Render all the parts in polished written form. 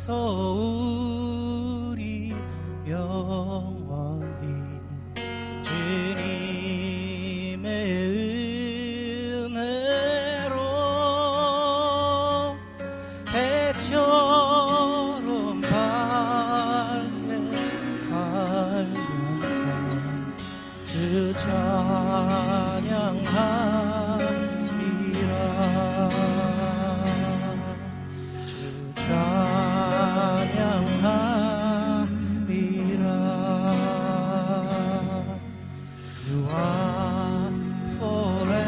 우리 영원히 주님의 은혜로 해처럼 밝게 살면서 주 찬양하리라. 주 찬양하리라. You are forever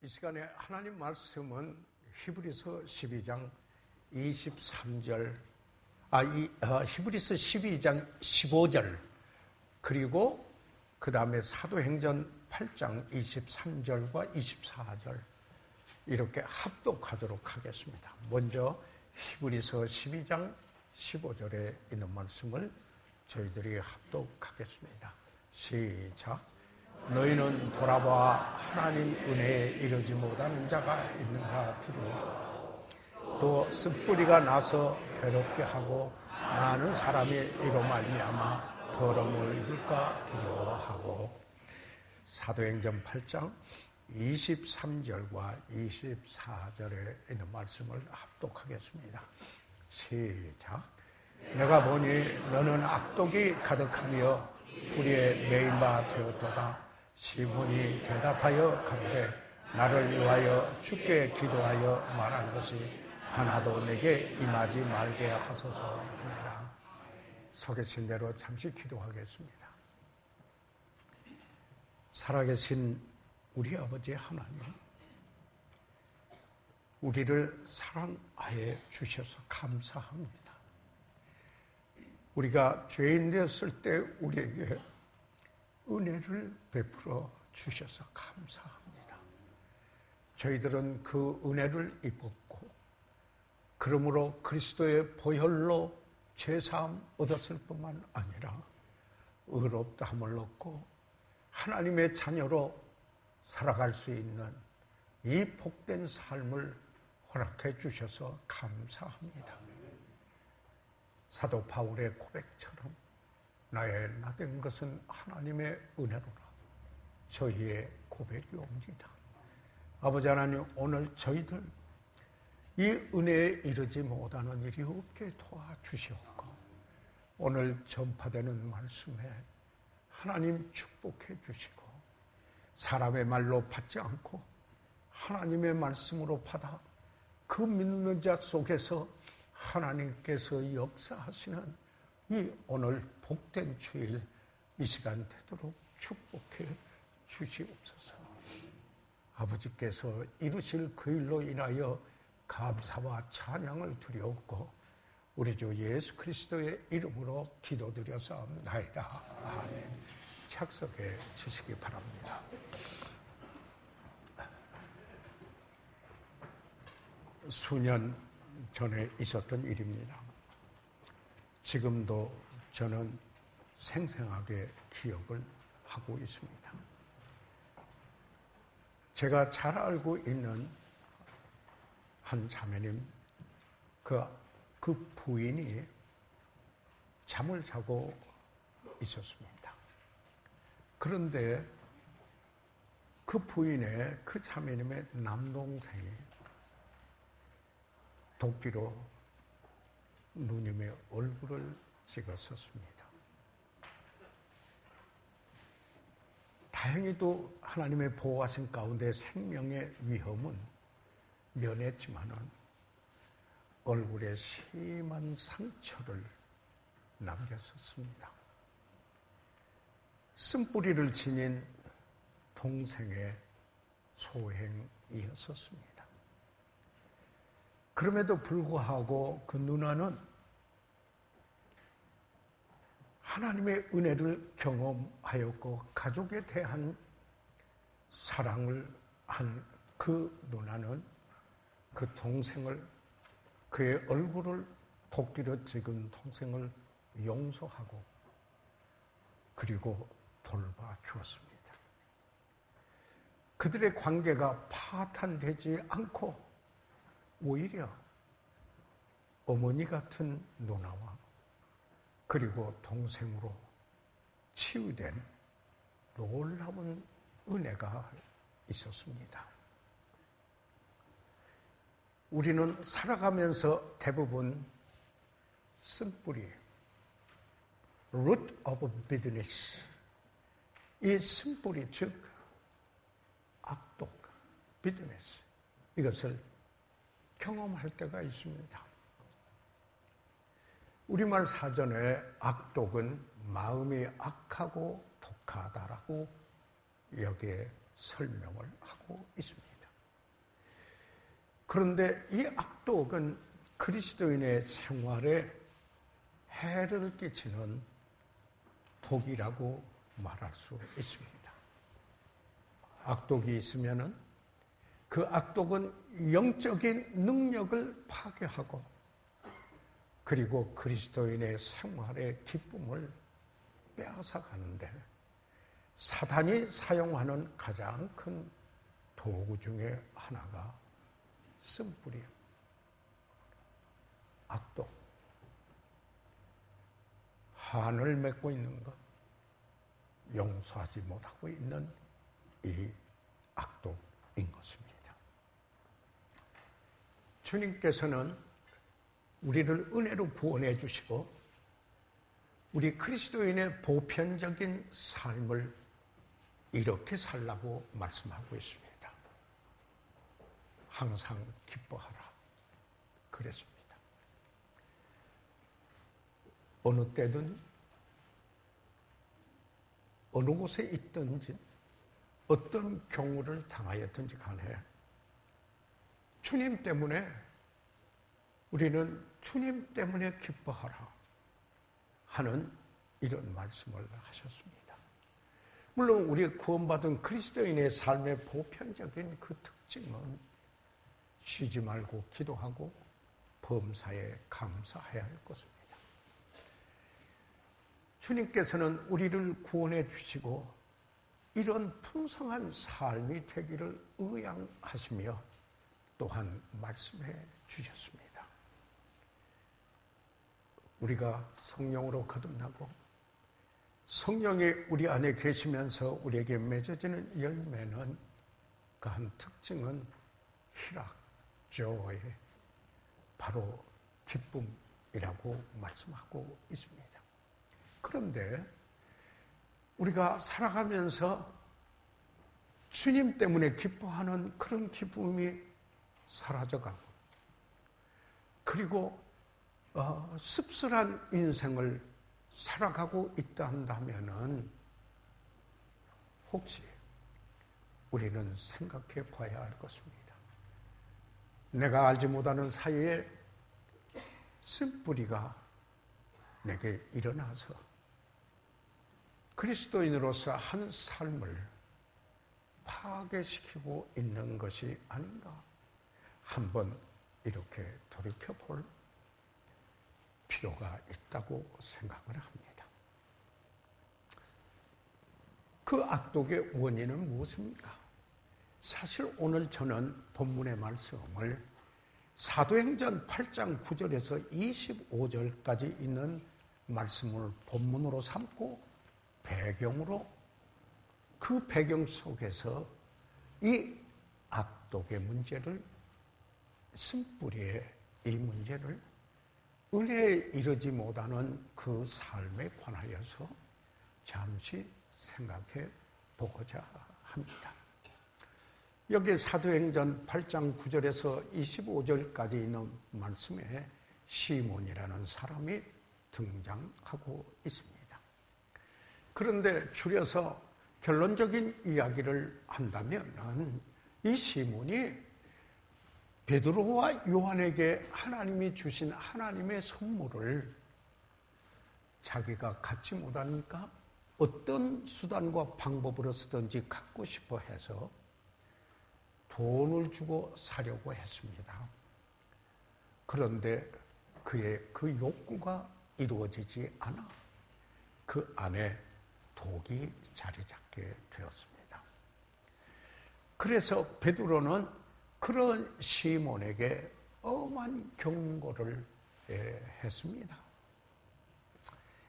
이 시간에 하나님 말씀은 히브리서 12장 23절, 히브리서 12장 15절, 그리고 그 다음에 사도행전 8장 23절과 24절 이렇게 합독하도록 하겠습니다. 먼저 히브리서 12장 15절에 있는 말씀을 저희들이 합독하겠습니다. 시작. 너희는 돌아봐 하나님 은혜에 이르지 못하는 자가 있는가 두려워. 또 쓴뿌리가 나서 괴롭게 하고 많은 사람이 이로 말미암아 더러움을 입을까 두려워하고. 사도행전 8장 23절과 24절에 있는 말씀을 합독하겠습니다. 시작. 내가 보니 너는 악독이 가득하며 불의에 매인 바 되었도다. 시몬이 대답하여 가로되 나를 위하여 주께 기도하여 말한 것이 하나도 내게 임하지 말게 하소서 하니라. 서 계신 대로 잠시 기도하겠습니다. 살아계신 우리 아버지 하나님, 우리를 사랑하여 주셔서 감사합니다. 우리가 죄인 되었을 때 우리에게 은혜를 베풀어 주셔서 감사합니다. 저희들은 그 은혜를 입었고 그러므로 그리스도의 보혈로 죄사함 얻었을 뿐만 아니라 의롭다함을 얻고 하나님의 자녀로 살아갈 수 있는 이 복된 삶을 허락해 주셔서 감사합니다. 사도 바울의 고백처럼 나의 나된 것은 하나님의 은혜로라 저희의 고백이 옵니다. 아버지 하나님, 오늘 저희들 이 은혜에 이르지 못하는 일이 없게 도와주시옵고 오늘 전파되는 말씀에 하나님 축복해 주시고 사람의 말로 받지 않고 하나님의 말씀으로 받아 그 믿는 자 속에서 하나님께서 역사하시는 이 오늘 복된 주일 이 시간 되도록 축복해 주시옵소서. 아버지께서 이루실 그 일로 인하여 감사와 찬양을 드리옵고 우리 주 예수 그리스도의 이름으로 기도드려서옵나이다. 아멘. 착석해 주시기 바랍니다. 수년 전에 있었던 일입니다. 지금도 저는 생생하게 기억을 하고 있습니다. 제가 잘 알고 있는 한 자매님, 그 부인이 잠을 자고 있었습니다. 그런데 그 부인의, 그 자매님의 남동생이 도끼로 누님의 얼굴을 찍었었습니다. 다행히도 하나님의 보호하신 가운데 생명의 위험은 면했지만은 얼굴에 심한 상처를 남겼었습니다. 쓴뿌리를 지닌 동생의 소행이었었습니다. 그럼에도 불구하고 그 누나는 하나님의 은혜를 경험하였고 가족에 대한 사랑을 한 그 누나는 그 동생을, 그의 얼굴을 도끼로 찍은 동생을 용서하고 그리고 돌봐주었습니다. 그들의 관계가 파탄되지 않고 오히려 어머니 같은 누나와 그리고 동생으로 치유된 놀라운 은혜가 있었습니다. 우리는 살아가면서 대부분 쓴뿌리, root of bitterness, 이 쓴뿌리, 즉 악독, bitterness, 이것을 경험할 때가 있습니다. 우리말 사전에 악독은 마음이 악하고 독하다라고 여기에 설명을 하고 있습니다. 그런데 이 악독은 그리스도인의 생활에 해를 끼치는 독이라고 말할 수 있습니다. 악독이 있으면은 그 악독은 영적인 능력을 파괴하고 그리고 그리스도인의 생활의 기쁨을 빼앗아가는데 사단이 사용하는 가장 큰 도구 중에 하나가 쓴뿌리, 악독, 한을 맺고 있는 것, 용서하지 못하고 있는 이 악독인 것입니다. 주님께서는 우리를 은혜로 구원해 주시고 우리 그리스도인의 보편적인 삶을 이렇게 살라고 말씀하고 있습니다. 항상 기뻐하라 그랬습니다. 어느 때든 어느 곳에 있든지 어떤 경우를 당하였든지 간에 주님 때문에 우리는 주님 때문에 기뻐하라 하는 이런 말씀을 하셨습니다. 물론 우리 구원받은 그리스도인의 삶의 보편적인 그 특징은 쉬지 말고 기도하고 범사에 감사해야 할 것입니다. 주님께서는 우리를 구원해 주시고 이런 풍성한 삶이 되기를 의향하시며 또한 말씀해 주셨습니다. 우리가 성령으로 거듭나고 성령이 우리 안에 계시면서 우리에게 맺어지는 열매는 그 한 특징은 희락, joy, 바로 기쁨이라고 말씀하고 있습니다. 그런데 우리가 살아가면서 주님 때문에 기뻐하는 그런 기쁨이 사라져가고 그리고 씁쓸한 인생을 살아가고 있다 한다면은 혹시 우리는 생각해 봐야 할 것입니다. 내가 알지 못하는 사이에 쓴뿌리가 내게 일어나서 그리스도인으로서 한 삶을 파괴시키고 있는 것이 아닌가? 한번 이렇게 돌이켜볼 필요가 있다고 생각을 합니다. 그 악독의 원인은 무엇입니까? 사실 오늘 저는 본문의 말씀을 사도행전 8장 9절에서 25절까지 있는 말씀을 본문으로 삼고 배경으로 그 배경 속에서 이 악독의 문제를 쓴뿌리의 이 문제를 은혜에 이르지 못하는 그 삶에 관하여서 잠시 생각해 보고자 합니다. 여기 사도행전 8장 9절에서 25절까지 있는 말씀에 시몬이라는 사람이 등장하고 있습니다. 그런데 줄여서 결론적인 이야기를 한다면 이 시몬이 베드로와 요한에게 하나님이 주신 하나님의 선물을 자기가 갖지 못하니까 어떤 수단과 방법으로 쓰든지 갖고 싶어 해서 돈을 주고 사려고 했습니다. 그런데 그의 그 욕구가 이루어지지 않아 그 안에 독이 자리 잡게 되었습니다. 그래서 베드로는 그런 시몬에게 엄한 경고를 했습니다.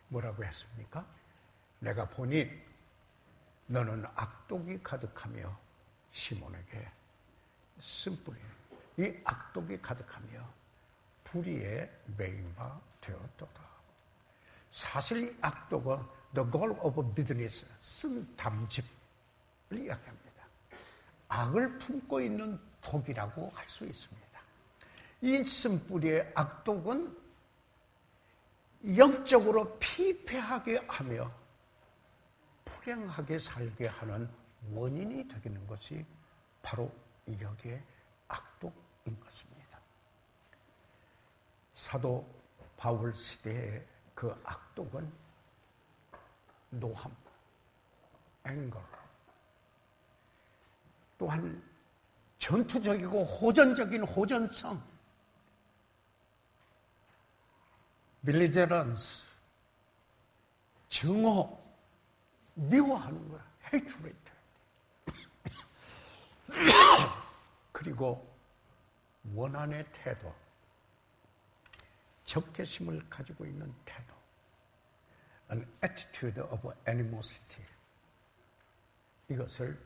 뭐라고 했습니까? 내가 보니 너는 악독이 가득하며 시몬에게 쓴뿌리 이 악독이 가득하며 불의에 매인 바 되었도다. 사실 이 악독은 the goal of bitterness, 쓴 담즙을 이야기합니다. 악을 품고 있는 독이라고 할 수 있습니다. 이 쓴뿌리의 악독은 영적으로 피폐하게 하며 불행하게 살게 하는 원인이 되는 것이 바로 여기에 악독인 것입니다. 사도 바울 시대의 그 악독은 노함, 앵거, 또한 전투적이고 호전적인 호전성, 빌리제런스, 증오, 미워하는 거야. 헤이트레이트. 그리고 원한의 태도, 적개심을 가지고 있는 태도, an attitude of animosity. 이것을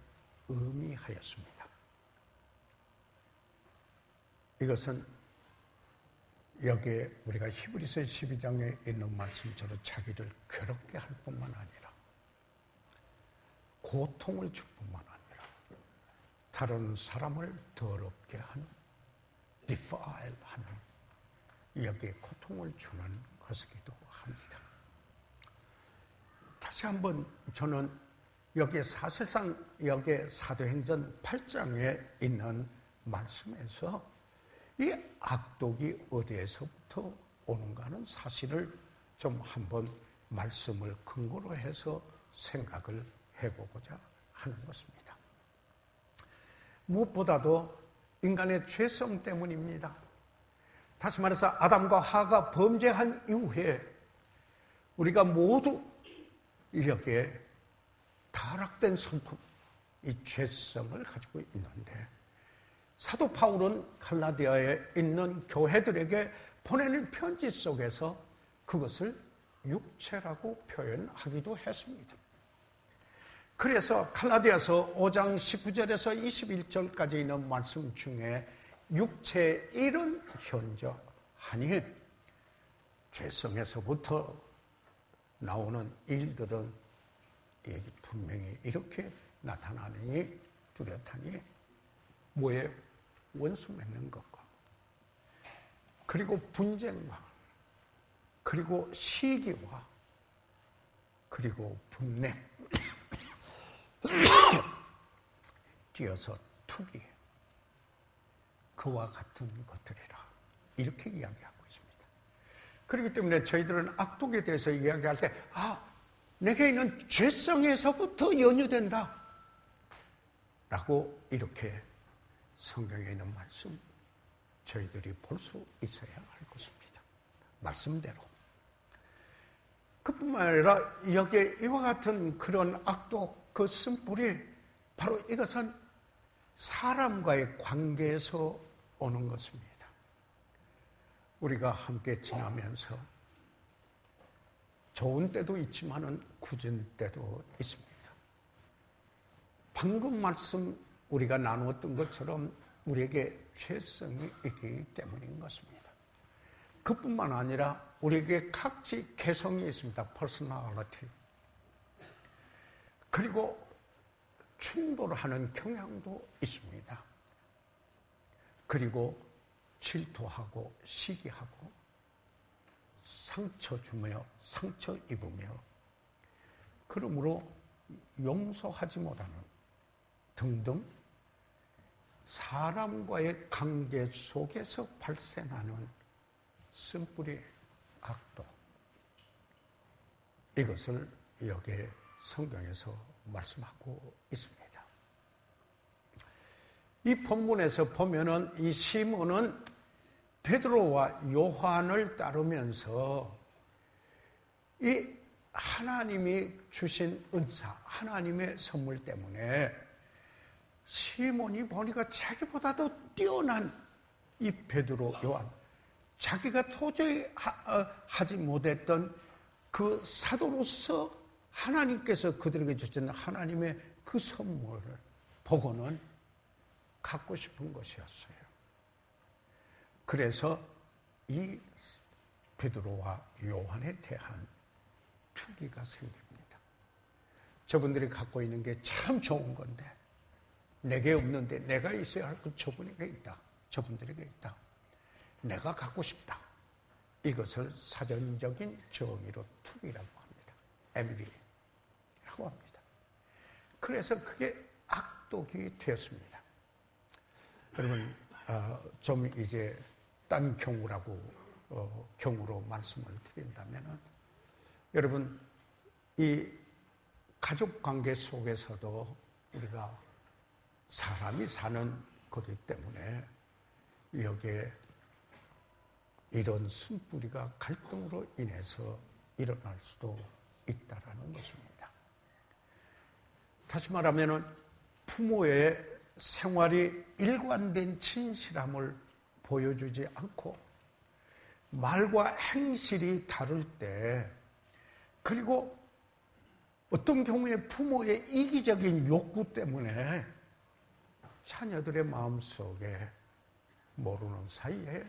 의미하였습니다. 이것은 여기에 우리가 히브리서 12장에 있는 말씀처럼 자기를 괴롭게 할 뿐만 아니라 고통을 줄 뿐만 아니라 다른 사람을 더럽게 하는, defile 하는, 여기에 고통을 주는 것이기도 합니다. 다시 한번 저는 여기에 사실상 여기에 사도행전 8장에 있는 말씀에서 이 악독이 어디에서부터 오는가 하는 사실을 좀 한번 말씀을 근거로 해서 생각을 해보고자 하는 것입니다. 무엇보다도 인간의 죄성 때문입니다. 다시 말해서 아담과 하가 범죄한 이후에 우리가 모두 여기에 타락된 성품, 이 죄성을 가지고 있는데 사도 바울은 갈라디아에 있는 교회들에게 보내는 편지 속에서 그것을 육체라고 표현하기도 했습니다. 그래서 갈라디아서 5장 19절에서 21절까지 있는 말씀 중에 육체의 일은 현저하니 죄성에서부터 나오는 일들은 분명히 이렇게 나타나니 뚜렷하니 뭐에 원수 맺는 것과 그리고 분쟁과 그리고 시기와 그리고 분냄 뛰어서 투기 그와 같은 것들이라 이렇게 이야기하고 있습니다. 그렇기 때문에 저희들은 악독에 대해서 이야기할 때 내게 있는 죄성에서부터 연유된다 라고 이렇게 성경에 있는 말씀 저희들이 볼 수 있어야 할 것입니다. 말씀대로. 그뿐만 아니라 여기에 이와 같은 그런 악독 그 쓴뿌리 바로 이것은 사람과의 관계에서 오는 것입니다. 우리가 함께 지나면서 좋은 때도 있지만은 굳은 때도 있습니다. 방금 말씀 우리가 나누었던 것처럼 우리에게 죄성이 있기 때문인 것입니다. 그뿐만 아니라 우리에게 각지 개성이 있습니다. 퍼스널리티. 그리고 충돌하는 경향도 있습니다. 그리고 질투하고 시기하고 상처 주며 상처 입으며 그러므로 용서하지 못하는 등등 사람과의 관계 속에서 발생하는 쓴뿌리 악독 이것을 여기에 성경에서 말씀하고 있습니다. 이 본문에서 보면은 이 시몬은 베드로와 요한을 따르면서 이 하나님이 주신 은사, 하나님의 선물 때문에 시몬이 보니까 자기보다도 뛰어난 이 베드로, 요한, 자기가 도저히 하지 못했던 그 사도로서 하나님께서 그들에게 주신 하나님의 그 선물을 보고는 갖고 싶은 것이었어요. 그래서 이 베드로와 요한에 대한 투기가 생깁니다. 저분들이 갖고 있는 게 참 좋은 건데 내게 없는데 내가 있어야 할 그 저분에게 있다. 저분들에게 있다. 내가 갖고 싶다. 이것을 사전적인 정의로 투기라고 합니다. envy라고 합니다. 그래서 그게 악독이 되었습니다. 여러분 좀 이제 딴 경우로 말씀을 드린다면은 여러분 이 가족 관계 속에서도 우리가 사람이 사는 거기 때문에 여기에 이런 쓴뿌리가 갈등으로 인해서 일어날 수도 있다라는 것입니다. 다시 말하면은 부모의 생활이 일관된 진실함을 보여주지 않고 말과 행실이 다를 때 그리고 어떤 경우에 부모의 이기적인 욕구 때문에 자녀들의 마음속에 모르는 사이에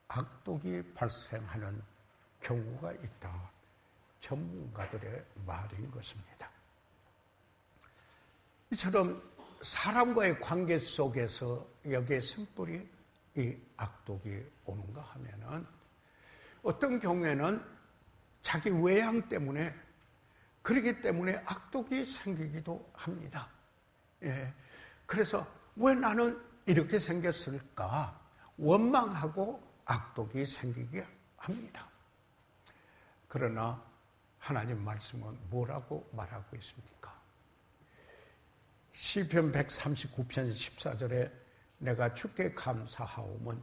악독이 발생하는 경우가 있다. 전문가들의 말인 것입니다. 이처럼 사람과의 관계 속에서 여기에 쓴뿌리 이 악독이 오는가 하면은 어떤 경우에는 자기 외향 때문에 그렇기 때문에 악독이 생기기도 합니다. 예. 그래서 왜 나는 이렇게 생겼을까? 원망하고 악독이 생기게 합니다. 그러나 하나님 말씀은 뭐라고 말하고 있습니까? 시편 139편 14절에 내가 주께 감사하오면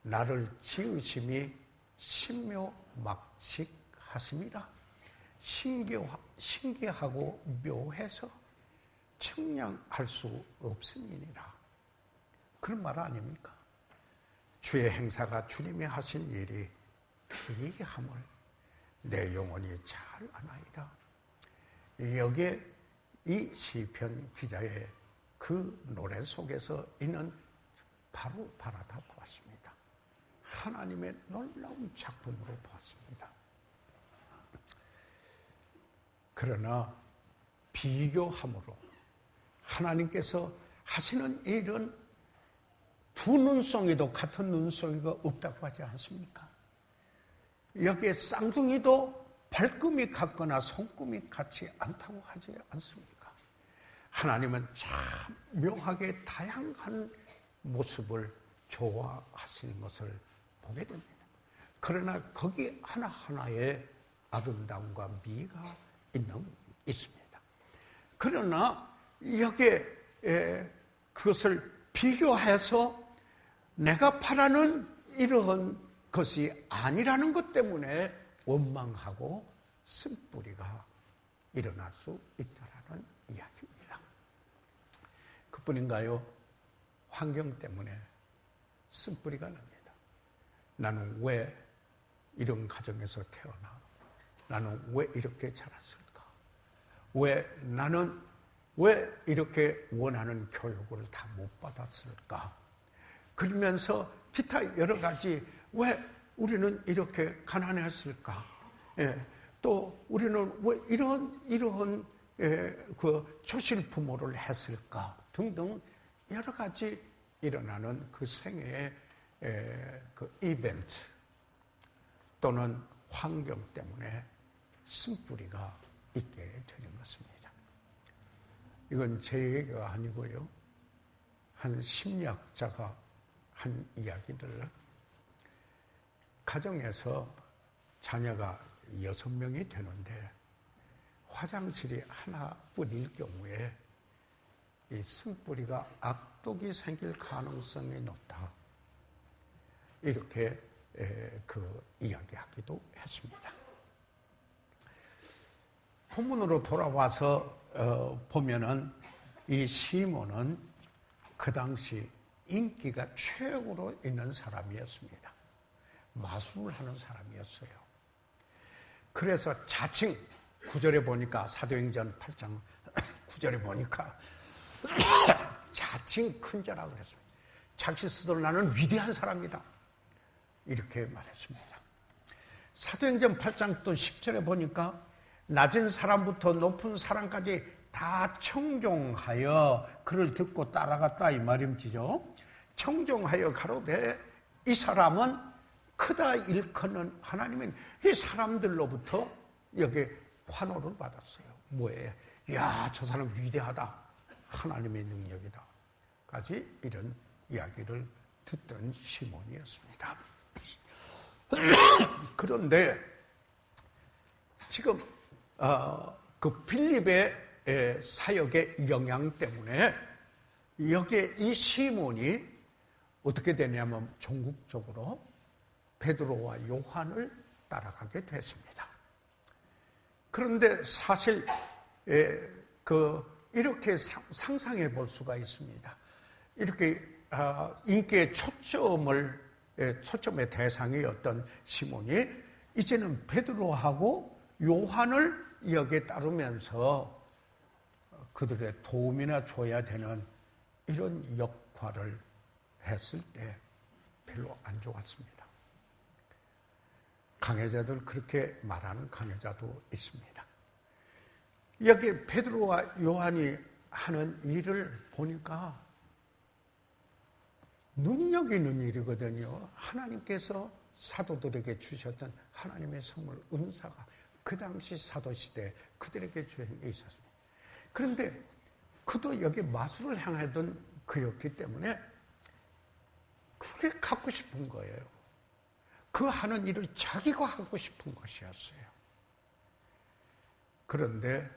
나를 지으심이 신묘막측하심이라. 신기하고 묘해서 측량할 수 없음이니라. 그런 말 아닙니까? 주의 행사가 주님이 하신 일이 기이함을 내 영혼이 잘 아나이다. 여기에 이 시편 기자의 그 노래 속에서 이는 바로 바라다 보았습니다. 하나님의 놀라운 작품으로 보았습니다. 그러나 비교함으로 하나님께서 하시는 일은 두 눈송이도 같은 눈송이가 없다고 하지 않습니까? 여기에 쌍둥이도 발꿈이 같거나 손꿈이 같지 않다고 하지 않습니까? 하나님은 참 묘하게 다양한 모습을 좋아하시는 것을 보게 됩니다. 그러나 거기 하나하나에 아름다움과 미가 있습니다. 그러나 여기에 그것을 비교해서 내가 바라는 이러한 것이 아니라는 것 때문에 원망하고 쓴뿌리가 일어날 수 있다는 이야기입니다. 그뿐인가요? 환경 때문에 쓴뿌리가 납니다. 나는 왜 이런 가정에서 태어나? 나는 왜 이렇게 자랐을까? 나는 왜 이렇게 원하는 교육을 다 못 받았을까? 그러면서 기타 여러 가지 왜 우리는 이렇게 가난했을까? 예, 또 우리는 왜 이러한 그 초실 부모를 했을까? 등등 여러 가지 일어나는 그 생애의 그 이벤트 또는 환경 때문에 쓴뿌리가 있게 되는 것입니다. 이건 제 얘기가 아니고요. 한 심리학자가 한 이야기를 가정에서 자녀가 6명이 되는데 화장실이 하나뿐일 경우에 이 쓴뿌리가 악독이 생길 가능성이 높다. 이렇게 그 이야기하기도 했습니다. 본문으로 돌아와서 보면은 이 시몬은 그 당시 인기가 최고로 있는 사람이었습니다. 마술을 하는 사람이었어요. 그래서 자칭 9절에 보니까 사도행전 8장 9절에 보니까 자칭 큰 자라고 그랬습니다. 자기 스스로 나는 위대한 사람이다. 이렇게 말했습니다. 사도행전 8장 또 10절에 보니까 낮은 사람부터 높은 사람까지 다 청종하여 그를 듣고 따라갔다 이 말임지죠. 청종하여 가로되 이 사람은 크다 일컫는 하나님은 이 사람들로부터 여기 환호를 받았어요. 뭐예요? 야, 저 사람 위대하다. 하나님의 능력이다. 까지 이런 이야기를 듣던 시몬이었습니다. 그런데 지금 그 빌립의 사역의 영향 때문에 여기에 이 시몬이 어떻게 되냐면 전국적으로 베드로와 요한을 따라가게 됐습니다. 그런데 사실 이렇게 상상해 볼 수가 있습니다. 이렇게 인기의 초점의 대상이었던 시몬이 이제는 베드로하고 요한을 여기에 따르면서 그들의 도움이나 줘야 되는 이런 역할을 했을 때 별로 안 좋았습니다. 강해자들 그렇게 말하는 강해자도 있습니다. 여기 베드로와 요한이 하는 일을 보니까 능력 있는 일이거든요. 하나님께서 사도들에게 주셨던 하나님의 선물, 은사가 그 당시 사도시대 그들에게 주행이 있었습니다. 그런데 그도 여기 마술을 향하던 그였기 때문에 그게 갖고 싶은 거예요. 그 하는 일을 자기가 하고 싶은 것이었어요. 그런데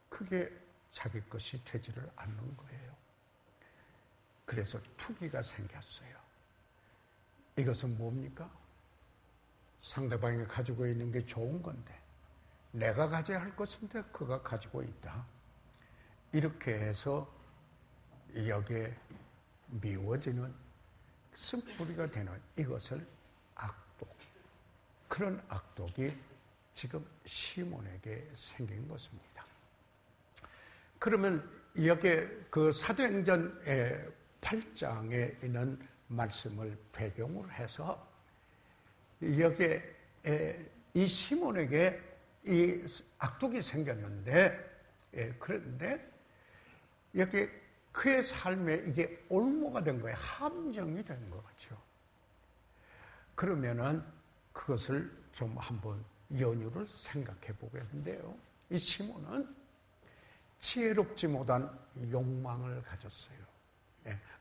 그게 자기 것이 되지를 않는 거예요. 그래서 투기가 생겼어요. 이것은 뭡니까? 상대방이 가지고 있는 게 좋은 건데 내가 가져야 할 것인데 그가 가지고 있다. 이렇게 해서 여기에 미워지는 쓴뿌리가 되는 이것을 악독, 그런 악독이 지금 시몬에게 생긴 것입니다. 그러면 여기에 그 사도행전 8장에 있는 말씀을 배경으로 해서 여기에 이 시몬에게 이 악독이 생겼는데, 그런데 여기 그의 삶에 이게 올무가 된 거예요. 함정이 된 거죠. 그러면은 그것을 좀 한번 연유를 생각해 보겠는데요. 이 시몬은 지혜롭지 못한 욕망을 가졌어요.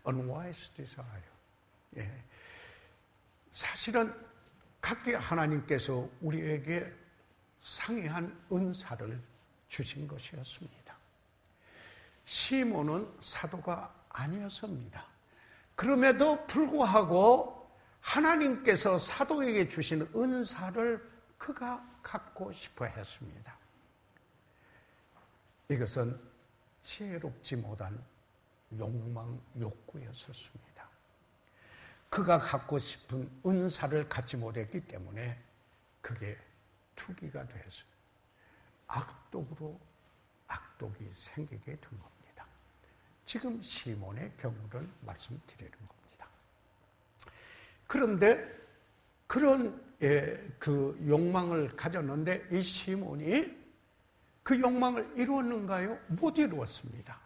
unwise desire. 사실은 각기 하나님께서 우리에게 상이한 은사를 주신 것이었습니다. 시몬은 사도가 아니었습니다. 그럼에도 불구하고 하나님께서 사도에게 주신 은사를 그가 갖고 싶어 했습니다. 이것은 지혜롭지 못한 욕망, 욕구였었습니다. 그가 갖고 싶은 은사를 갖지 못했기 때문에 그게 투기가 되었어요. 악독으로 악독이 생기게 된 겁니다. 지금 시몬의 경우를 말씀드리는 겁니다. 그런데 그런 그 욕망을 가졌는데 이 시몬이 그 욕망을 이루었는가요? 못 이루었습니다.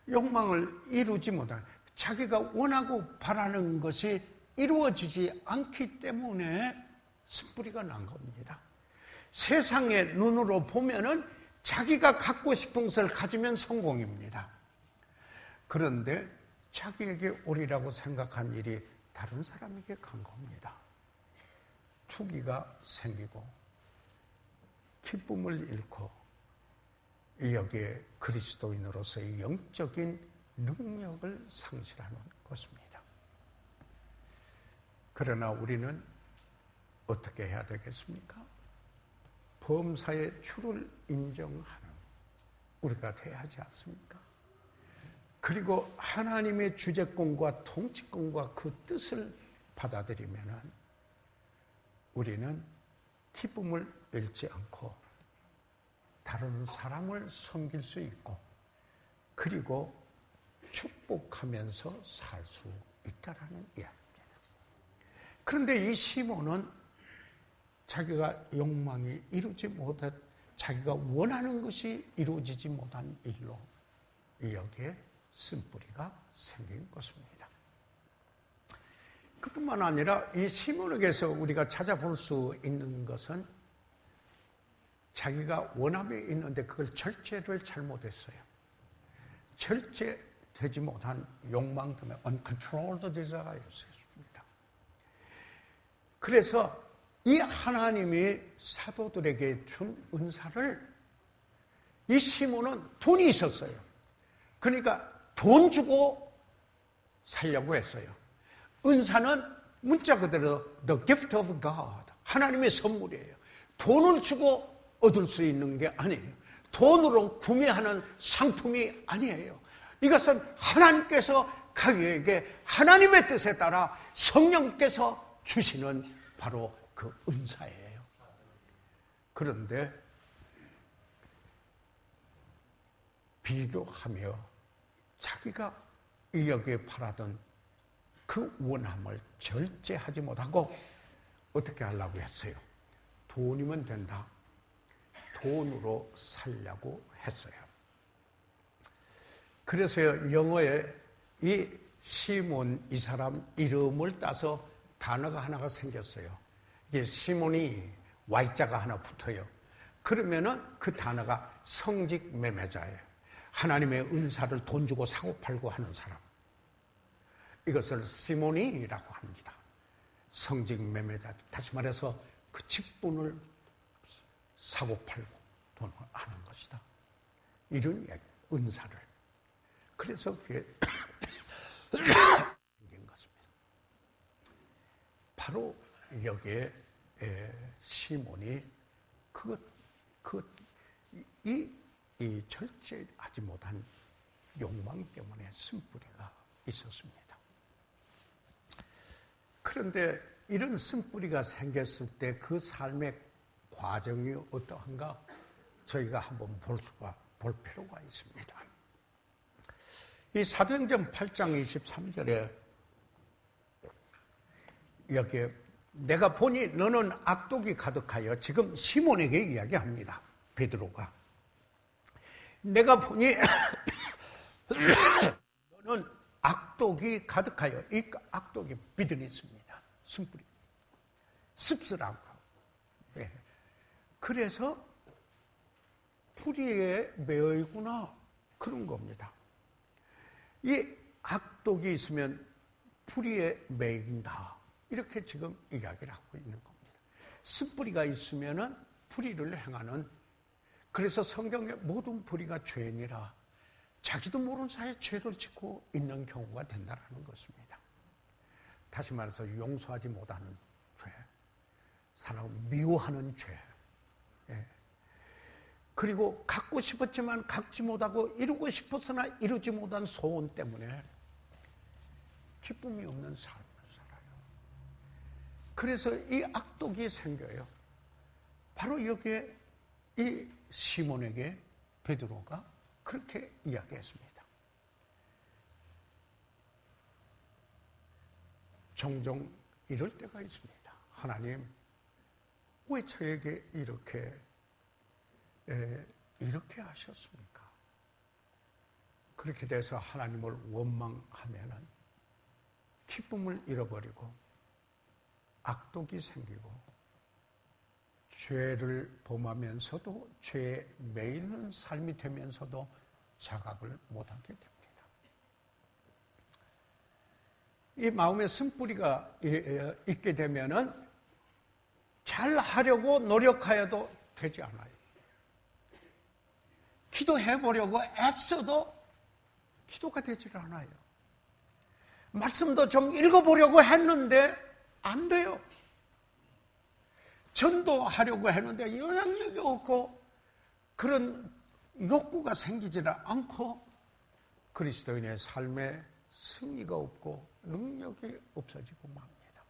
욕망을 이루지 못한, 자기가 원하고 바라는 것이 이루어지지 않기 때문에 쓴뿌리가 난 겁니다. 세상의 눈으로 보면은 자기가 갖고 싶은 것을 가지면 성공입니다. 그런데 자기에게 오리라고 생각한 일이 다른 사람에게 간 겁니다. 투기가 생기고 기쁨을 잃고 여기에 그리스도인으로서의 영적인 능력을 상실하는 것입니다. 그러나 우리는 어떻게 해야 되겠습니까? 범사의 주를 인정하는 우리가 돼야 하지 않습니까? 그리고 하나님의 주재권과 통치권과 그 뜻을 받아들이면 우리는 기쁨을 잃지 않고 다른 사람을 섬길 수 있고 그리고 축복하면서 살 수 있다라는 이야기입니다. 그런데 이 시몬은 자기가 욕망이 이루지 못한, 자기가 원하는 것이 이루어지지 못한 일로 여기에 쓴뿌리가 생긴 것입니다. 그뿐만 아니라 이 시몬에게서 우리가 찾아볼 수 있는 것은 자기가 원함이 있는데 그걸 절제를 잘못했어요. 절제되지 못한 욕망 때문에 uncontrolled desire였습니다. 그래서 이 하나님이 사도들에게 준 은사를 이 시몬은 돈이 있었어요. 그러니까 돈 주고 살려고 했어요. 은사는 문자 그대로 the gift of God, 하나님의 선물이에요. 돈을 주고 얻을 수 있는 게 아니에요. 돈으로 구매하는 상품이 아니에요. 이것은 하나님께서 그에게 하나님의 뜻에 따라 성령께서 주시는 바로 그 은사예요. 그런데 비교하며 자기가 여기에 바라던 그 원함을 절제하지 못하고 어떻게 하려고 했어요? 돈이면 된다. 돈으로 살려고 했어요. 그래서 영어에 이 시몬, 이 사람 이름을 따서 단어가 하나가 생겼어요. 이게 시몬이 Y자가 하나 붙어요. 그러면은 그 단어가 성직 매매자예요. 하나님의 은사를 돈 주고 사고 팔고 하는 사람. 이것을 시모니라고 합니다. 성직 매매자. 다시 말해서 그 직분을 사고 팔고 돈을 하는 것이다. 이런 이야기, 은사를. 그래서 그게 생긴 것입니다. 바로 여기에 시몬이 이 절제하지 못한 욕망 때문에 쓴뿌리가 있었습니다. 그런데 이런 쓴뿌리가 생겼을 때 그 삶의 과정이 어떠한가 저희가 한번 볼 필요가 있습니다. 이 사도행전 8장 23절에 여기에 내가 보니 너는 악독이 가득하여, 지금 시몬에게 이야기합니다. 베드로가. 내가 보니 너는 악독이 가득하여, 이 악독이 비드니스입니다. 숨뿌리. 씁쓸하고. 네. 그래서 풀이에 매여 있구나. 그런 겁니다. 이 악독이 있으면 풀이에 매인다. 이렇게 지금 이야기를 하고 있는 겁니다. 쓴뿌리가 있으면은 불의를 행하는, 그래서 성경의 모든 불의가 죄니라, 자기도 모르는 사이에 죄를 짓고 있는 경우가 된다는 것입니다. 다시 말해서 용서하지 못하는 죄, 사람을 미워하는 죄, 예. 그리고 갖고 싶었지만 갖지 못하고 이루고 싶었으나 이루지 못한 소원 때문에 기쁨이 없는 삶을 살아요. 그래서 이 악독이 생겨요. 바로 여기에 이 시몬에게 베드로가 그렇게 이야기했습니다. 종종 이럴 때가 있습니다. 하나님, 왜 저에게 이렇게 하셨습니까? 그렇게 돼서 하나님을 원망하면은 기쁨을 잃어버리고 악독이 생기고 죄를 범하면서도 죄에 매이는 삶이 되면서도 자각을 못하게 됩니다. 이 마음에 쓴뿌리가 있게 되면은 잘 하려고 노력하여도 되지 않아요. 기도해보려고 애써도 기도가 되질 않아요. 말씀도 좀 읽어보려고 했는데 안 돼요. 전도하려고 했는데 영향력이 없고 그런 욕구가 생기지를 않고 그리스도인의 삶에 승리가 없고 능력이 없어지고 맙니다.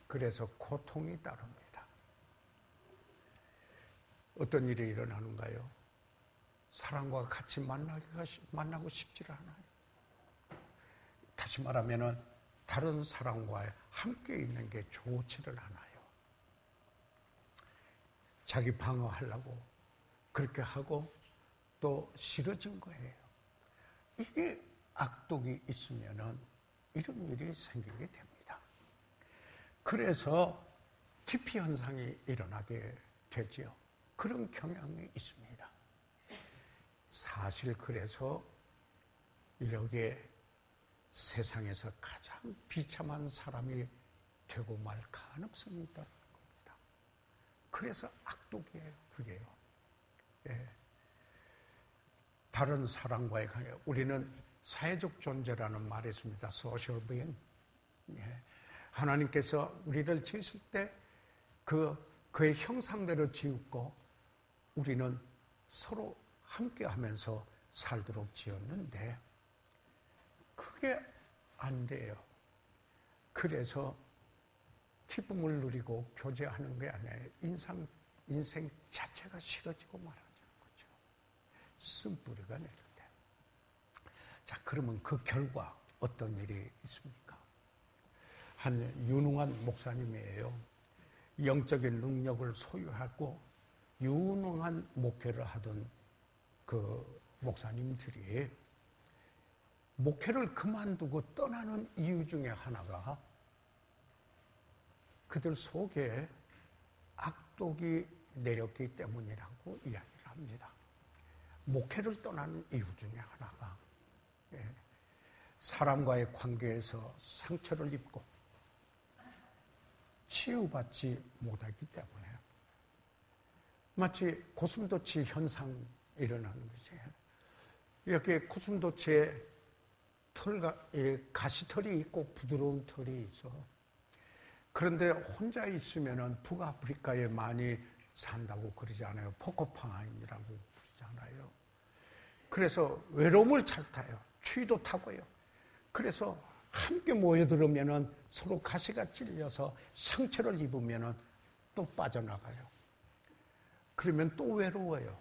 그래서 고통이 따릅니다. 어떤 일이 일어나는가요? 사람과 같이 만나고 싶지를 않아요. 다시 말하면 다른 사람과 함께 있는 게 좋지를 않아요. 자기 방어하려고 그렇게 하고 또 싫어진 거예요. 이게 악독이 있으면은 이런 일이 생기게 됩니다. 그래서 기피 현상이 일어나게 되지요. 그런 경향이 있습니다. 사실 그래서 여기에 세상에서 가장 비참한 사람이 되고 말 가능성이 있다는 겁니다. 그래서 악독이에요, 그게요. 예. 다른 사람과의 관계, 우리는 사회적 존재라는 말이 있습니다. social being. 예. 하나님께서 우리를 지으실 때 그의 형상대로 지었고 우리는 서로 함께 하면서 살도록 지었는데 그게 안 돼요. 그래서 기쁨을 누리고 교제하는 게 아니라 인생 자체가 싫어지고 말하는 거죠. 쓴뿌리가 내릴 때. 자, 그러면 그 결과 어떤 일이 있습니까? 한 유능한 목사님이에요. 영적인 능력을 소유하고 유능한 목회를 하던 그 목사님들이 목회를 그만두고 떠나는 이유 중에 하나가 그들 속에 악독이 내렸기 때문이라고 이야기를 합니다. 목회를 떠나는 이유 중에 하나가 사람과의 관계에서 상처를 입고 치유받지 못하기 때문에 마치 고슴도치 현상이 일어나는 거지. 이렇게 고슴도치에 가시털이 있고 부드러운 털이 있어. 그런데 혼자 있으면은 북아프리카에 많이 산다고 그러잖아요. 포커파인이라고 그러잖아요. 그래서 외로움을 잘 타요. 추위도 타고요. 그래서 함께 모여들으면은 서로 가시가 찔려서 상처를 입으면은 또 빠져나가요. 그러면 또 외로워요.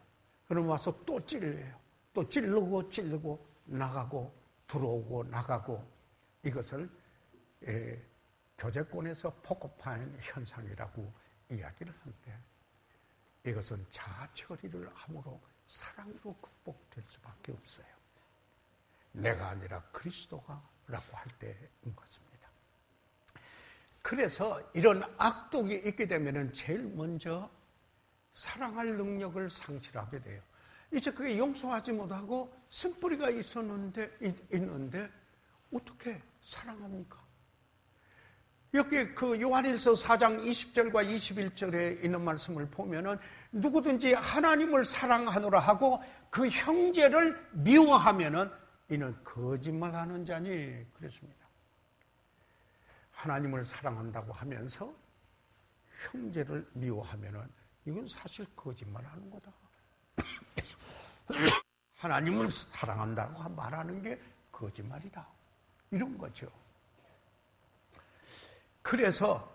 그럼 와서 또 찔려요. 또 찌르고 나가고 들어오고 나가고 이것을 교제권에서 포커파인 현상이라고 이야기를 하는데 이것은 자아 처리를 함으로 사랑으로 극복될 수밖에 없어요. 내가 아니라 그리스도가 라고 할 때인 것입니다. 그래서 이런 악독이 있게 되면 제일 먼저 사랑할 능력을 상실하게 돼요. 이제 그게 용서하지 못하고 쓴뿌리가 있는데 어떻게 사랑합니까? 여기 그 요한일서 4장 20절과 21절에 있는 말씀을 보면은 누구든지 하나님을 사랑하노라 하고 그 형제를 미워하면은 이는 거짓말하는 자니 그랬습니다. 하나님을 사랑한다고 하면서 형제를 미워하면은 이건 사실 거짓말하는 거다. 하나님을 사랑한다고 말하는 게 거짓말이다. 이런 거죠. 그래서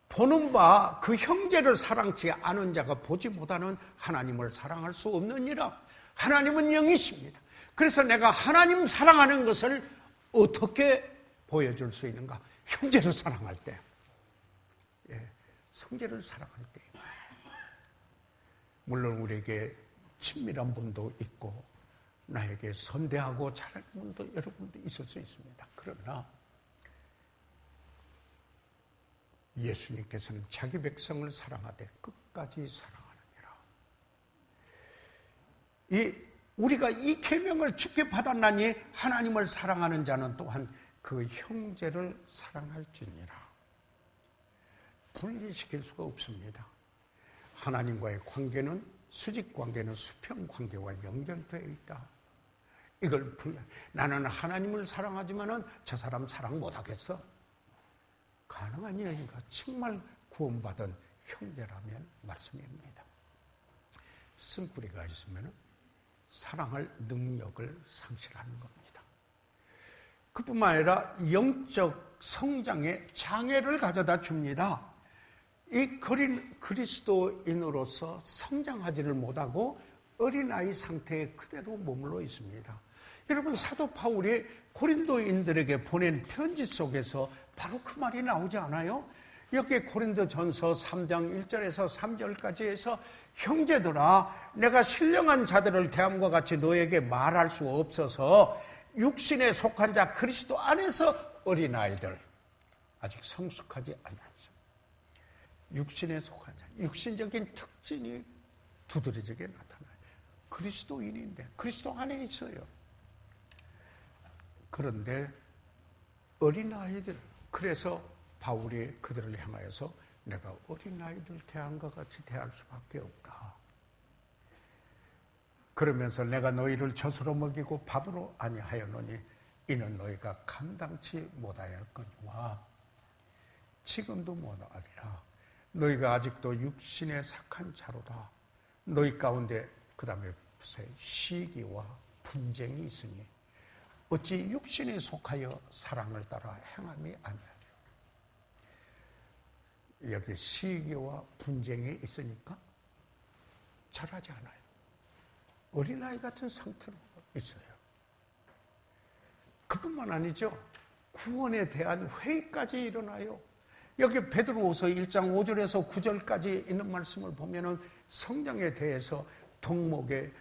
보는 바 그 형제를 사랑치 않은 자가 보지 못하는 하나님을 사랑할 수 없느니라. 하나님은 영이십니다. 그래서 내가 하나님 사랑하는 것을 어떻게 보여줄 수 있는가? 형제를 사랑할 때, 성제를 사랑할 때. 물론 우리에게 친밀한 분도 있고 나에게 선대하고 잘하는 분도 여러분도 있을 수 있습니다. 그러나 예수님께서는 자기 백성을 사랑하되 끝까지 사랑하느니라. 우리가 이 계명을 주께 받았나니 하나님을 사랑하는 자는 또한 그 형제를 사랑할지니라. 분리시킬 수가 없습니다. 하나님과의 관계는 수직 관계는 수평 관계와 연결되어 있다. 이걸 나는 하나님을 사랑하지만은 저 사람 사랑 못하겠어. 가능한 이야기가 정말 구원받은 형제라면 말씀입니다. 쓴뿌리가 있으면 사랑할 능력을 상실하는 겁니다. 그뿐만 아니라 영적 성장에 장애를 가져다 줍니다. 이 그리스도인으로서 성장하지를 못하고 어린아이 상태에 그대로 머물러 있습니다. 여러분, 사도 바울이 고린도인들에게 보낸 편지 속에서 바로 그 말이 나오지 않아요? 여기 고린도전서 3장 1절에서 3절까지 해서 형제들아, 내가 신령한 자들을 대함과 같이 너에게 말할 수 없어서 육신에 속한 자 그리스도 안에서 어린아이들 아직 성숙하지 않았습니다. 육신에 속한 자, 육신적인 특징이 두드러지게 나타나요. 그리스도인인데 그리스도 안에 있어요. 그런데 어린아이들, 그래서 바울이 그들을 향하여서 내가 어린아이들 대한 것 같이 대할 수밖에 없다. 그러면서 내가 너희를 젖으로 먹이고 밥으로 아니하였노니 이는 너희가 감당치 못하였거니와 지금도 못하리라. 너희가 아직도 육신에 sak한 자로다. 너희 가운데 그 다음에 시기와 분쟁이 있으니 어찌 육신에 속하여 사랑을 따라 행함이 아니하리요. 여기 시기와 분쟁이 있으니까 잘하지 않아요. 어린아이 같은 상태로 있어요. 그뿐만 아니죠. 구원에 대한 회의까지 일어나요. 여기 베드로후서 1장 5절에서 9절까지 있는 말씀을 보면은 성령에 대해서 덕목에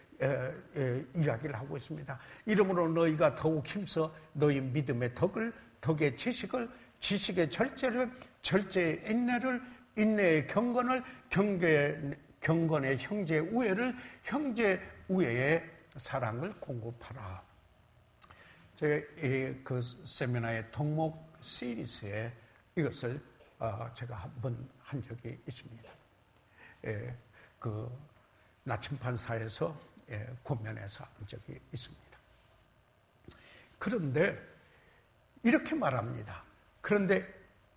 이야기를 하고 있습니다. 이러므로 너희가 더욱 힘써 너희 믿음의 덕을, 덕의 지식을, 지식의 절제를, 절제의 인내를, 인내의 경건을, 경계의 경건의 형제 우애를 형제 우애의 사랑을 공급하라. 제가 그 세미나의 덕목 시리즈에 이것을 제가 한번 한 적이 있습니다. 그 나침판사에서 권면해서 한 적이 있습니다. 그런데 이렇게 말합니다. 그런데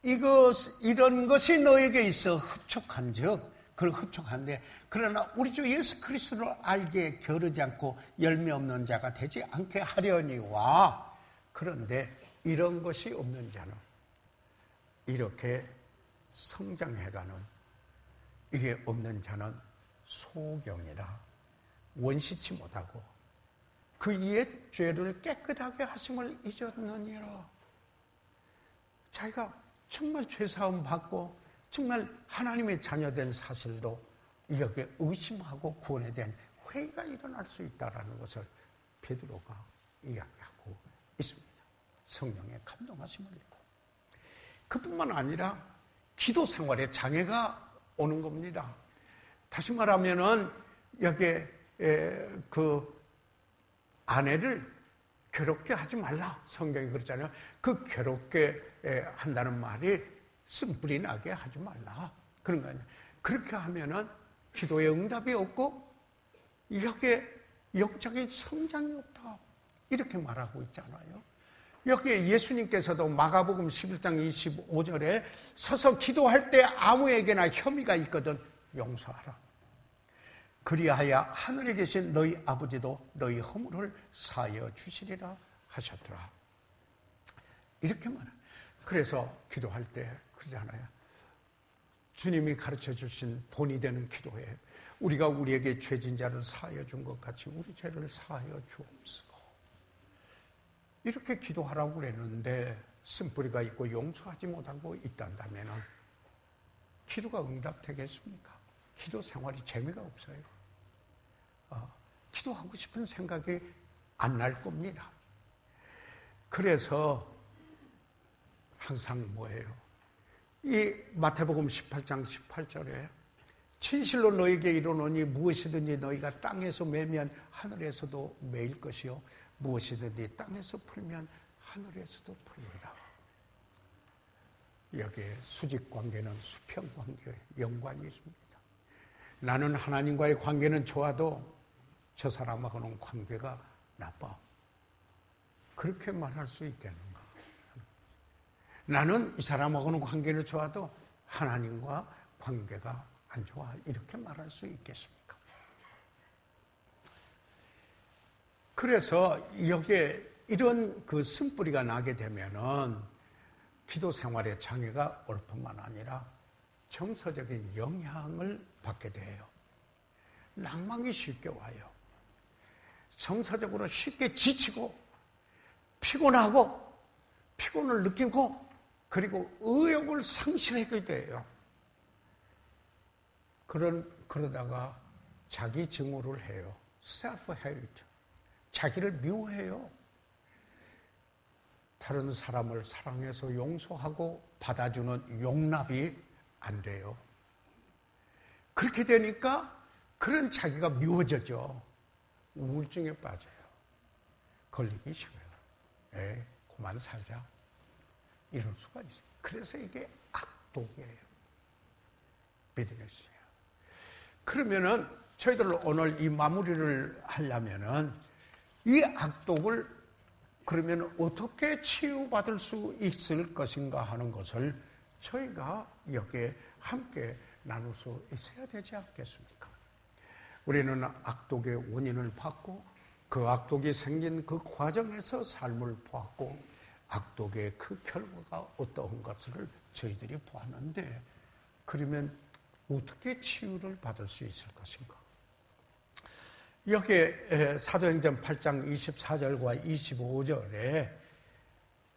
이런 것이 너에게 있어 흡족한즉, 그걸 흡족한데, 그러나 우리 주 예수 그리스도를 알게 겨루지 않고 열매 없는 자가 되지 않게 하려니와, 그런데 이런 것이 없는 자는 이렇게 성장해가는, 이게 없는 자는 소경이라 원시치 못하고 그 옛 죄를 깨끗하게 하심을 잊었느니라. 자기가 정말 죄사함 받고 정말 하나님의 자녀된 사실도 이렇게 의심하고 구원에 대한 회의가 일어날 수 있다는 것을 베드로가 이야기하고 있습니다. 성령의 감동하심을 입고. 그뿐만 아니라 기도 생활에 장애가 오는 겁니다. 다시 말하면은 여기에 그 아내를 괴롭게 하지 말라. 성경이 그렇잖아요. 그 괴롭게 한다는 말이 쓴뿌리 나게 하지 말라. 그런 거 아니에요. 그렇게 하면은 기도에 응답이 없고 여기에 영적인 성장이 없다. 이렇게 말하고 있잖아요. 여기에 예수님께서도 마가복음 11장 25절에 서서 기도할 때 아무에게나 혐의가 있거든 용서하라. 그리하여 하늘에 계신 너희 아버지도 너희 허물을 사하여 주시리라 하셨더라. 이렇게 말해요. 그래서 기도할 때 그러잖아요. 주님이 가르쳐 주신 본이 되는 기도에 우리가 우리에게 죄진 자를 사하여 준 것 같이 우리 죄를 사하여 주옵소서. 이렇게 기도하라고 그랬는데 쓴뿌리가 있고 용서하지 못하고 있단다면 기도가 응답되겠습니까? 기도 생활이 재미가 없어요. 기도하고 싶은 생각이 안 날 겁니다. 그래서 항상 뭐예요? 이 마태복음 18장 18절에 진실로 너에게 이르노니 무엇이든지 너희가 땅에서 매면 하늘에서도 매일 것이요 무엇이든지 땅에서 풀면 하늘에서도 풀리라. 여기에 수직관계는 수평관계에 연관이 있습니다. 나는 하나님과의 관계는 좋아도 저 사람하고는 관계가 나빠. 그렇게 말할 수 있겠는가? 나는 이 사람하고는 관계를 좋아도 하나님과 관계가 안 좋아. 이렇게 말할 수 있겠습니까? 그래서 여기에 이런 그 쓴뿌리가 나게 되면은 기도 생활에 장애가 올 뿐만 아니라 정서적인 영향을 받게 돼요. 낭망이 쉽게 와요. 정서적으로 쉽게 지치고 피곤하고 피곤을 느끼고 그리고 의욕을 상실하게 돼요. 그러다가 자기 증오를 해요. self-hate. 자기를 미워해요. 다른 사람을 사랑해서 용서하고 받아주는 용납이 안 돼요. 그렇게 되니까 그런 자기가 미워져죠. 우울증에 빠져요. 걸리기 싫어요. 그만 살자. 이럴 수가 있어요. 그래서 이게 악독이에요. 비즈니스예요. 그러면은 저희들 오늘 이 마무리를 하려면은 이 악독을 그러면 어떻게 치유받을 수 있을 것인가 하는 것을 저희가 여기에 함께 나눌 수 있어야 되지 않겠습니까? 우리는 악독의 원인을 받고 그 악독이 생긴 그 과정에서 삶을 보았고 악독의 그 결과가 어떠한 것을 저희들이 보았는데 그러면 어떻게 치유를 받을 수 있을 것인가? 여기에 사도행전 8장 24절과 25절에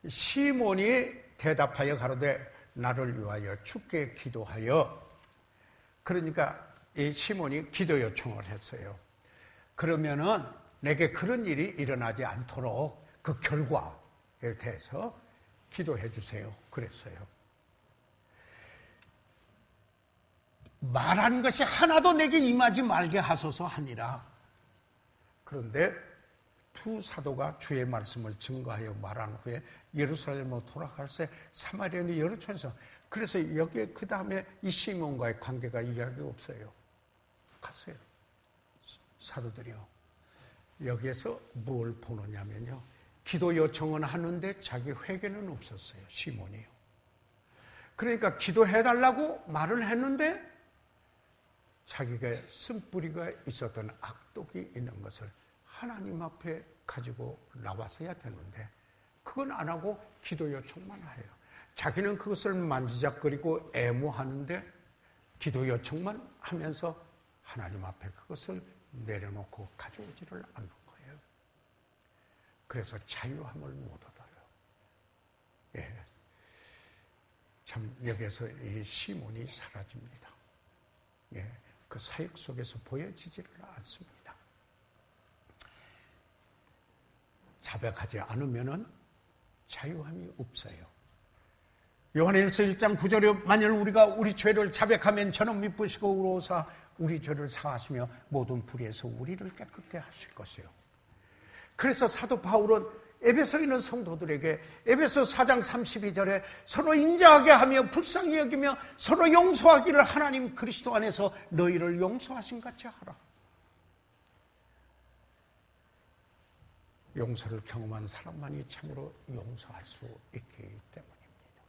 시몬이 대답하여 가로되 나를 위하여 주께 기도하여 그러니까 이 시몬이 기도 요청을 했어요. 그러면은 내게 그런 일이 일어나지 않도록 그 결과에 대해서 기도해 주세요. 그랬어요. 말한 것이 하나도 내게 임하지 말게 하소서 하니라. 그런데 두 사도가 주의 말씀을 증거하여 말한 후에 예루살렘으로 돌아갈새 사마리아는 여러 촌에서, 그래서 여기에 그 다음에 이 시몬과의 관계가 이야기 없어요. 갔어요. 사도들이요. 여기에서 뭘 보느냐면요, 기도 요청은 하는데 자기 회개는 없었어요. 시몬이요. 그러니까 기도해달라고 말을 했는데 자기가 쓴뿌리가 있었던 악독이 있는 것을 하나님 앞에 가지고 나왔어야 되는데 그건 안 하고 기도 요청만 해요. 자기는 그것을 만지작거리고 애모하는데 기도 요청만 하면서 하나님 앞에 그것을 내려놓고 가져오지를 않는 거예요. 그래서 자유함을 못 얻어요. 예. 참 여기에서 이 시몬이 사라집니다. 예. 그 사역 속에서 보여지지를 않습니다. 자백하지 않으면은 자유함이 없어요. 요한일서 1장 9절에 만일 우리가 우리 죄를 자백하면 저는 미쁘시고 의로우사 우리 죄를 사하시며 모든 불의에서 우리를 깨끗게 하실 것이요. 그래서 사도 바울은 에베소에 있는 성도들에게 에베소 4장 32절에 서로 인자하게 하며 불쌍히 여기며 서로 용서하기를 하나님 그리스도 안에서 너희를 용서하신 같이 하라. 용서를 경험한 사람만이 참으로 용서할 수 있기 때문입니다.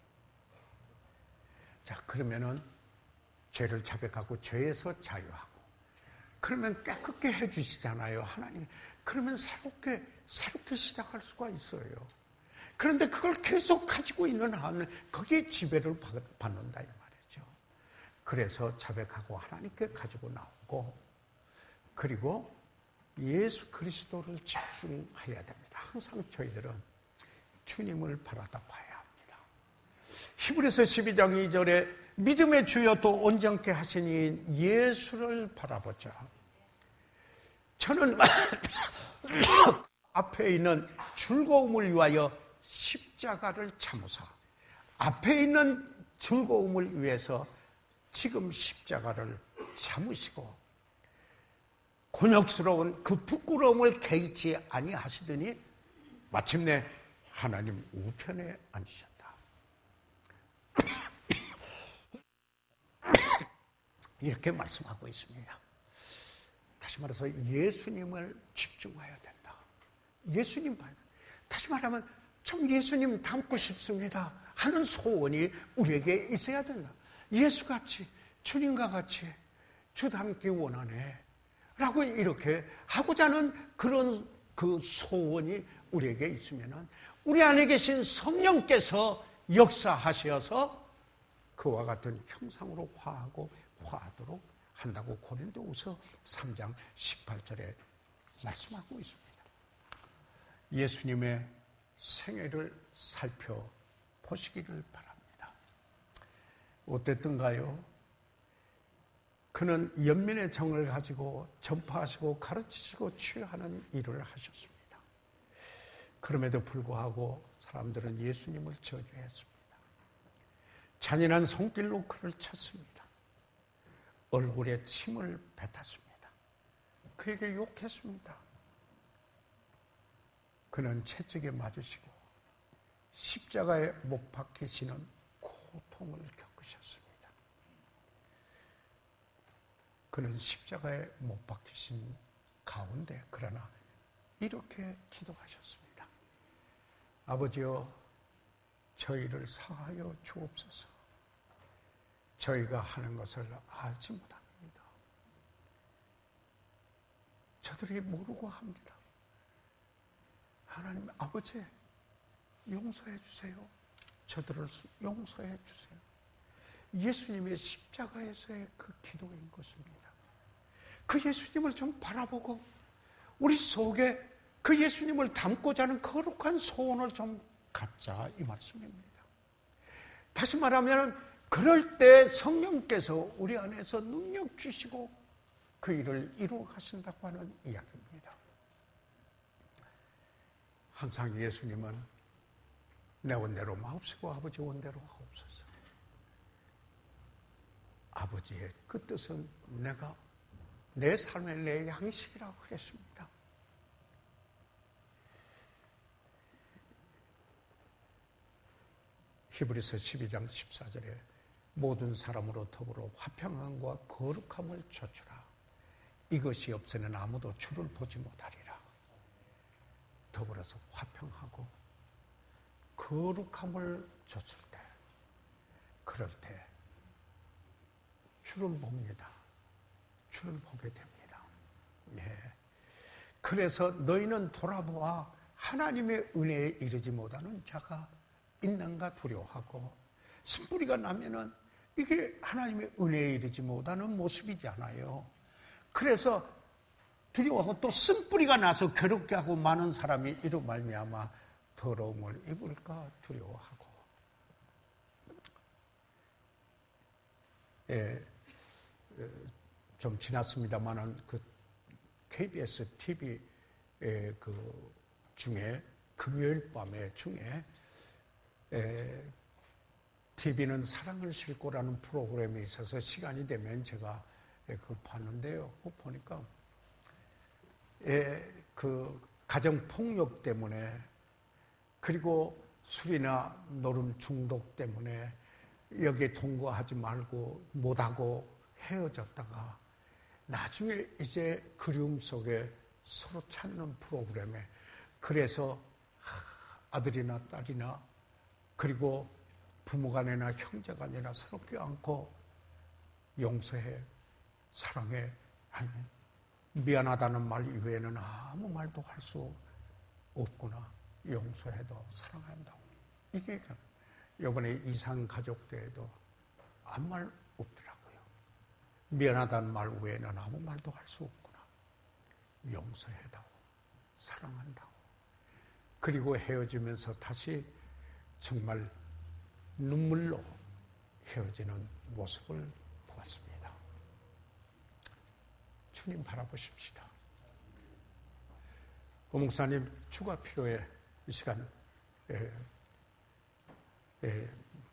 자, 그러면은 죄를 자백하고 죄에서 자유하고 그러면 깨끗게 해주시잖아요, 하나님. 그러면 새롭게 시작할 수가 있어요. 그런데 그걸 계속 가지고 있는 한은 거기에 지배를 받는다 이 말이죠. 그래서 자백하고 하나님께 가지고 나오고 그리고 예수 그리스도를 집중해야 됩니다. 항상 저희들은 주님을 바라다 봐야 합니다. 히브리서 12장 2절에 믿음의 주여 또 온전케 하시니 예수를 바라보자. 저는 앞에 있는 즐거움을 위하여 십자가를 참으사 앞에 있는 즐거움을 위해서 지금 십자가를 참으시고 곤욕스러운 그 부끄러움을 개의치 아니하시더니 마침내 하나님 우편에 앉으셨다. 이렇게 말씀하고 있습니다. 다시 말해서 예수님을 집중해야 된다. 예수님 봐야 된다. 다시 말하면 좀 예수님 닮고 싶습니다 하는 소원이 우리에게 있어야 된다. 예수같이 주님과 같이 주 닮기 원하네 라고 이렇게 하고자 하는 그런 그 소원이 우리에게 있으면 우리 안에 계신 성령께서 역사하셔서 그와 같은 형상으로 화하도록 한다고 고린도후서 3장 18절에 말씀하고 있습니다. 예수님의 생애를 살펴보시기를 바랍니다. 어땠던가요? 그는 연민의 정을 가지고 전파하시고 가르치시고 치유하는 일을 하셨습니다. 그럼에도 불구하고 사람들은 예수님을 저주했습니다. 잔인한 손길로 그를 쳤습니다. 얼굴에 침을 뱉었습니다. 그에게 욕했습니다. 그는 채찍에 맞으시고 십자가에 못 박히시는 고통을 겪으셨습니다. 그는 십자가에 못 박히신 가운데 그러나 이렇게 기도하셨습니다. 아버지여 저희를 사하여 주옵소서. 저희가 하는 것을 알지 못합니다. 저들이 모르고 합니다. 하나님 아버지 용서해 주세요. 저들을 용서해 주세요. 예수님의 십자가에서의 그 기도인 것입니다. 그 예수님을 좀 바라보고 우리 속에 그 예수님을 담고자 하는 거룩한 소원을 좀 갖자 이 말씀입니다. 다시 말하면 그럴 때 성령께서 우리 안에서 능력 주시고 그 일을 이루어 가신다고 하는 이야기입니다. 항상 예수님은 내 원대로 마옵시고 아버지 원대로 하옵소서. 아버지의 그 뜻은 내가 내 삶의 내 양식이라고 그랬습니다. 히브리서 12장 14절에 모든 사람으로 더불어 화평함과 거룩함을 좇으라. 이것이 없으면 아무도 주를 보지 못하리라. 더불어서 화평하고 거룩함을 좇을 때, 그럴 때 주를 봅니다. 주를 보게 됩니다. 예. 그래서 너희는 돌아보아 하나님의 은혜에 이르지 못하는 자가 있는가 두려워하고, 쓴뿌리가 나면은 이게 하나님의 은혜에 이르지 못하는 모습이잖아요. 그래서 두려워하고 또 쓴뿌리가 나서 괴롭게 하고 많은 사람이 이로 말미암아 더러움을 입을까 두려워하고. 예, 좀 지났습니다만은 그 KBS TV 그 중에 금요일 밤에 중에 TV는 사랑을 싣고라는 프로그램이 있어서 시간이 되면 제가 그걸 봤는데요. 그거 보니까 그 가정폭력 때문에, 그리고 술이나 노름 중독 때문에 여기에 동거하지 말고 못하고 헤어졌다가 나중에 이제 그리움 속에 서로 찾는 프로그램에, 그래서 아들이나 딸이나 그리고 부모간이나 형제간이나 서로 껴안고 용서해, 사랑해, 아니 미안하다는 말 이외에는 아무 말도 할 수 없구나. 용서해도 사랑한다고. 이게 이번에 이산가족대회도 아무 말 없더라고요. 미안하다는 말 외에는 아무 말도 할 수 없구나. 용서해다오, 사랑한다고. 그리고 헤어지면서 다시 정말 눈물로 헤어지는 모습을 보았습니다. 주님 바라보십시다. 목사님 주가 필요해. 이 시간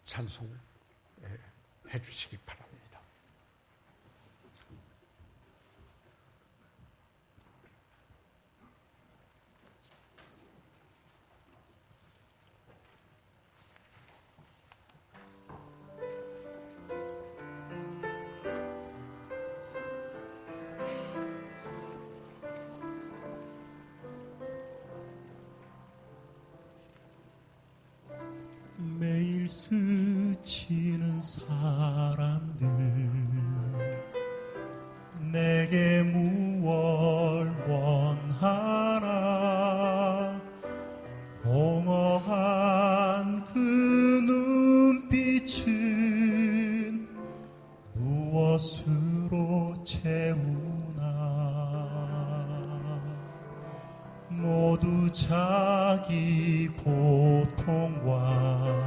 찬송 해주시기 바랍니다. 매일 스치는 사람들, 내게 무얼 원하나. 공허한 그 눈빛은 무엇으로 채우나. 모두 자기 고통과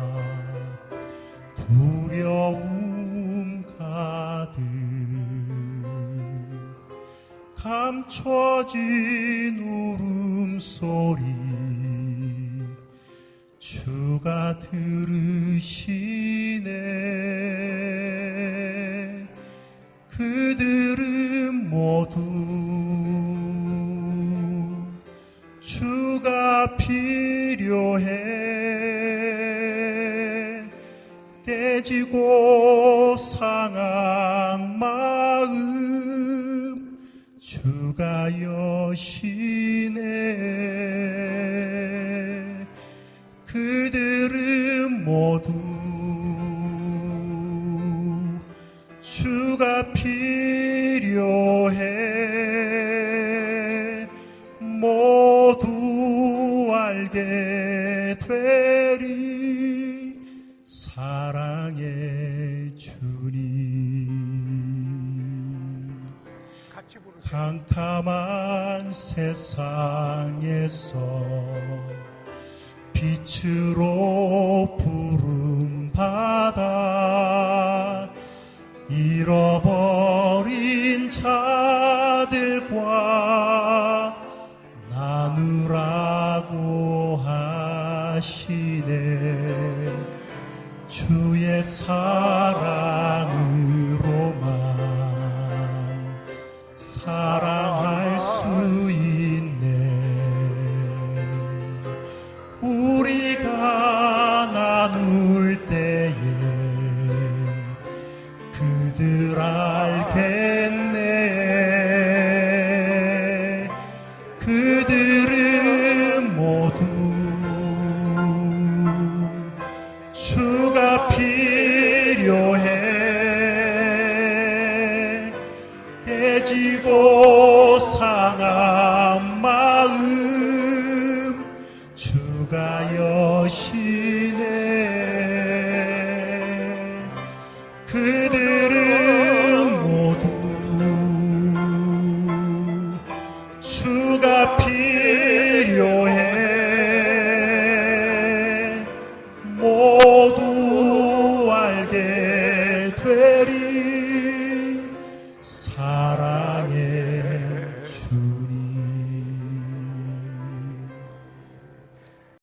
두려움 가득 감춰진 울음소리 주가 들으시네. 그들은 모두 주가 필요해. 깨지고 상한 마음 주가 여시네. 그들은 모두 주가 필요해. 모두 알게 되리 사랑의 주님. 캄캄한 세상에서 빛으로 부름받아 잃어버린 자들과 나누라고 하시네. 주의 사랑으로 지고 상한 마음 주가 여시네. 그들은 모두 주가 필요해 모두 알게 되리.